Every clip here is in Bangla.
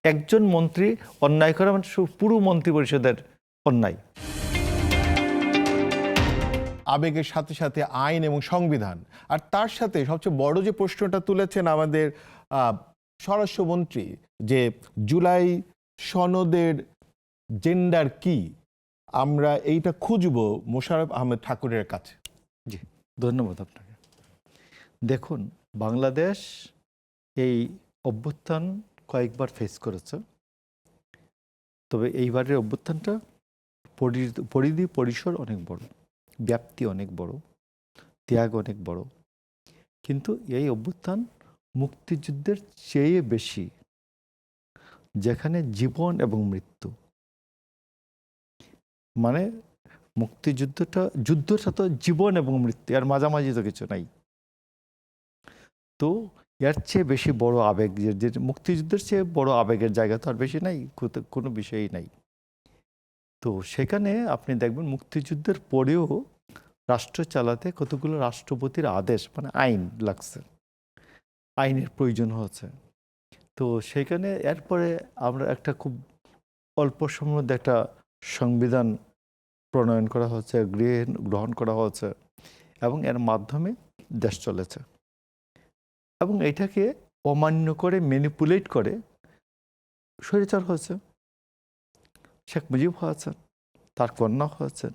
একজন মন্ত্রী অন্যায় করা মানে পুরো মন্ত্রী পরিষদের অন্যায়। আবেগের সাথে সাথে আইন এবং সংবিধান, আর তার সাথে সবচেয়ে বড় যে প্রশ্নটা তুলেছেন আমাদের স্বরাষ্ট্রমন্ত্রী, যে জুলাই সনদের জেন্ডার কি, আমরা এইটা খুঁজবো মোশাররফ আহমেদ ঠাকুরের কাছে। জি, ধন্যবাদ আপনাকে। দেখুন, বাংলাদেশ এই অভ্যুত্থান কয়েকবার ফেস করেছে, তবে এইবারের অভ্যুত্থানটা পরিধি পরিসর অনেক বড়, ব্যাপ্তি অনেক বড়, ত্যাগ অনেক বড়। কিন্তু এই অভ্যুত্থান মুক্তিযুদ্ধের চেয়ে বেশি, যেখানে জীবন এবং মৃত্যু, মানে যুদ্ধটা তো জীবন এবং মৃত্যু, আর মাঝামাঝি তো কিছু নাই। তো এর চেয়ে বেশি বড় আবেগ, যে মুক্তিযুদ্ধের চেয়ে বড় আবেগের জায়গা তো আর বেশি নাই, কোনো বিষয়ই নাই। তো সেখানে আপনি দেখবেন মুক্তিযুদ্ধের পরেও রাষ্ট্র চালাতে কতগুলো রাষ্ট্রপতির আদেশ, মানে আইন লাগছে, আইনের প্রয়োজন হচ্ছে। তো সেখানে এরপরে আমরা একটা খুব অল্প সময়ের মধ্যে একটা সংবিধান প্রণয়ন করা হচ্ছে, গ্রহণ করা হচ্ছে, এবং এর মাধ্যমে দেশ চলেছে। এবং এটাকে অমান্য করে, ম্যানিপুলেট করে স্বৈরাচার হয়েছে। শেখ মুজিব হয়েছেন, তার কন্যা হয়েছেন।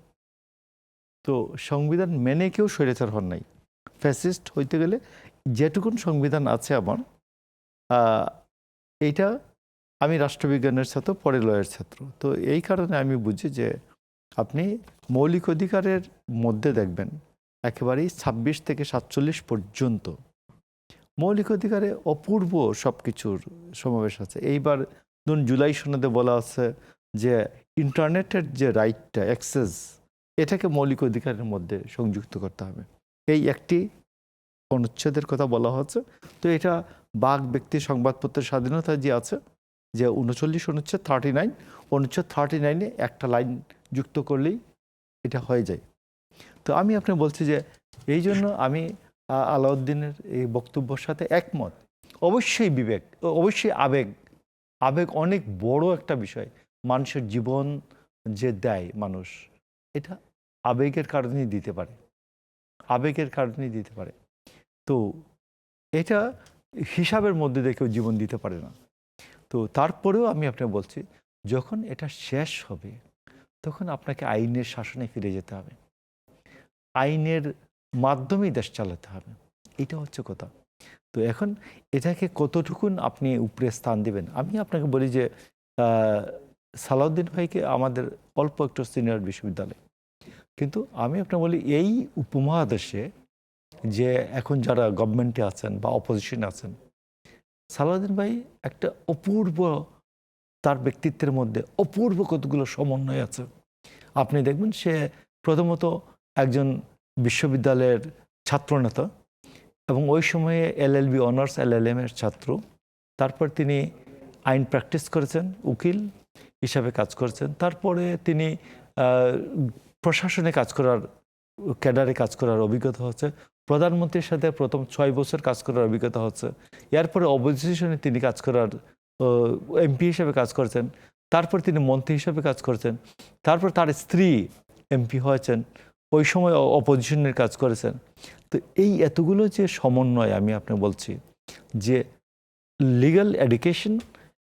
তো সংবিধান মেনে কেউ স্বৈরাচার হন নাই। ফ্যাসিস্ট হইতে গেলে যেটুকুন সংবিধান আছে আমার, এইটা, আমি রাষ্ট্রবিজ্ঞানের ছাত্র, পরে লয়ের ছাত্র, তো এই কারণে আমি বুঝি যে আপনি মৌলিক অধিকারের মধ্যে দেখবেন একেবারেই ২৬ থেকে ৪৭ পর্যন্ত মৌলিক অধিকারে অপূর্ব সব কিছুর সমাবেশ আছে। এইবার ধরুন জুলাই সনদে বলা আছে যে ইন্টারনেটের যে রাইটটা, অ্যাক্সেস, এটাকে মৌলিক অধিকারের মধ্যে সংযুক্ত করতে হবে, এই একটি অনুচ্ছেদের কথা বলা হচ্ছে। তো এটা বাক ব্যক্তি সংবাদপত্রের স্বাধীনতা যে আছে, যে ৩৯ অনুচ্ছেদ 39, অনুচ্ছেদ 39-এ একটা লাইন যুক্ত করলেই এটা হয়ে যায়। তো আমি আপনাকে বলছি যে এই জন্য আমি আলাউদ্দিনের এই বক্তব্যের সাথে একমত। অবশ্যই বিবেক, অবশ্যই আবেগ অনেক বড় একটা বিষয়। মানুষের জীবন যে দেয় মানুষ, এটা আবেগের কারণেই দিতে পারে, আবেগের কারণেই দিতে পারে। তো এটা হিসাবের মধ্যে দিয়ে কেউ জীবন দিতে পারে না। তো তারপরেও আমি আপনাকে বলছি, যখন এটা শেষ হবে তখন আপনাকে আইনের শাসনে ফিরে যেতে হবে, আইনের মাধ্যমেই দেশ চালাতে হবে, এটা হচ্ছে কথা। তো এখন এটাকে কতটুকুন আপনি উপরে স্থান দিবেন, আমি আপনাকে বলি যে সালাউদ্দিন ভাইকে আমাদের অল্প একটু সিনিয়র বিশ্ববিদ্যালয়, কিন্তু আমি আপনাকে বলি এই উপমহাদেশে যে এখন যারা গভর্নমেন্টে আছেন বা অপোজিশনে আছেন, সালাউদ্দিন ভাই একটা অপূর্ব, তার ব্যক্তিত্বের মধ্যে অপূর্ব কতগুলো সমন্বয় আছে। আপনি দেখবেন সে প্রথমত একজন বিশ্ববিদ্যালয়ের ছাত্রনেতা, এবং ওই সময়ে LLB অনার্স LLM এর ছাত্র। তারপর তিনি আইন প্র্যাকটিস করেছেন, উকিল হিসাবে কাজ করেছেন। তারপরে তিনি প্রশাসনে কাজ করার, ক্যাডারে কাজ করার অভিজ্ঞতা হচ্ছে। প্রধানমন্ত্রীর সাথে প্রথম 6 বছর কাজ করার অভিজ্ঞতা হচ্ছে। এরপরে অপোজিশনে তিনি কাজ করার, MP হিসেবে কাজ করেছেন। তারপর তিনি মন্ত্রী হিসেবে কাজ করেছেন। তারপর তার স্ত্রী MP হয়েছেন, ওই সময় অপোজিশনের কাজ করেছেন। তো এই এতগুলো যে সমন্বয়, আমি আপনাকে বলছি যে লিগ্যাল এডুকেশন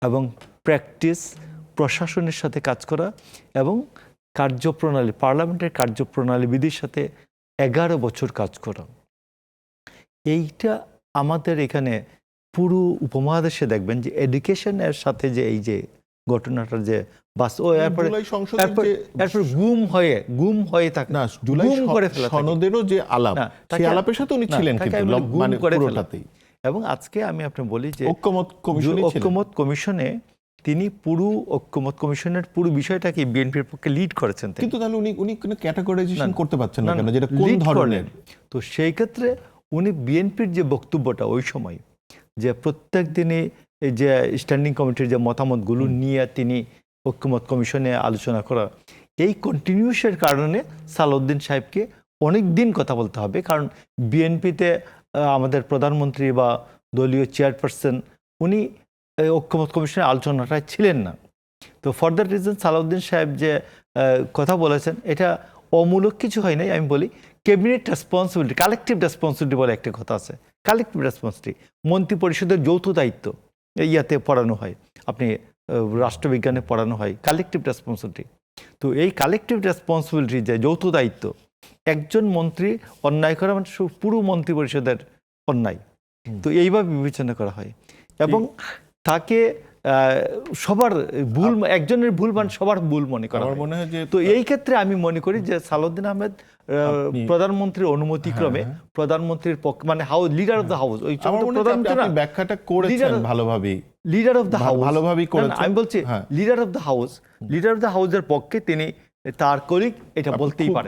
এবং প্র্যাকটিস, প্রশাসনের সাথে কাজ করা এবং কার্যপ্রণালী, পার্লামেন্টের কার্যপ্রণালী বিধির সাথে 11 বছর কাজ করা, এইটা আমাদের এখানে পুরো উপমহাদেশে দেখবেন যে এডুকেশনের সাথে যে এই যে ঘটনাটা যে বাস, ও এরপরে গুম হয়ে থাকে না, জুলাই সনদেরও যে আলাপ, সেই আলাপের সাথে উনি ছিলেন কিন্তু মানে পুরোটাতেই। এবং আজকে আমি আপনাকে বলি যে ঐক্যমত কমিশনে তিনি পুরো ঐক্যমত কমিশনের পুরো বিষয়টাকে বিএনপির পক্ষে লিড করেছেন। কিন্তু তাহলে উনি কোনো ক্যাটাগরাইজেশন করতে পারছেন না কেন, যেটা কোন ধরনের? তো সেই ক্ষেত্রে উনি বিএনপির যে বক্তব্যটা ওই সময়, যে প্রত্যেক দিনে এই যে স্ট্যান্ডিং কমিটির যে মতামতগুলো নিয়ে তিনি ঐক্যমত কমিশনে আলোচনা করা, এই কন্টিনিউসের কারণে সালাউদ্দিন সাহেবকে অনেক দিন কথা বলতে হবে। কারণ বিএনপিতে আমাদের প্রধানমন্ত্রী বা দলীয় চেয়ারপারসন, উনি এই ঐক্যমত কমিশনের আলোচনাটায় ছিলেন না। তো ফর দ্যাট রিজন সালাউদ্দিন সাহেব যে কথা বলেছেন এটা অমূলক কিছু হয় নাই। আমি বলি ক্যাবিনেট রেসপন্সিবিলিটি, কালেকটিভ রেসপন্সিবিলিটি বলে একটা কথা আছে। কালেকটিভ রেসপন্সিবিলিটি, মন্ত্রী পরিষদের যৌথ দায়িত্ব ইয়াতে পড়ানো হয়, আপনি রাষ্ট্রবিজ্ঞানে পড়ানো হয় কালেকটিভ রেসপন্সিবিলিটি। তো এই কালেকটিভ রেসপন্সিবিলিটি যে যৌথ দায়িত্ব, একজন মন্ত্রী অন্যায় করা মানে পুরো মন্ত্রী পরিষদের অন্যায়, তো এইভাবে বিবেচনা করা হয় এবং তাকে সবার ভুল, একজনের ভুল মানে সবার ভুল মনে করা আমার হয়। মনে হয় যে তো এই ক্ষেত্রে আমি মনে করি যে সালাউদ্দিন আহমেদ প্রধানমন্ত্রীর অনুমতিক্রমে প্রধানমন্ত্রীর পক্ষে মানে house, leader of the house, ওই আমার মনে হয় আপনি ব্যাখ্যাটা করেছেন ভালোভাবেই, লিডার অফ দ্য হাউস ভালোভাবেই করেছেন। আমি বলছি leader of the house, leader of the হাউসের পক্ষে তিনি তার কলিগ এটা বলতেই পারেন।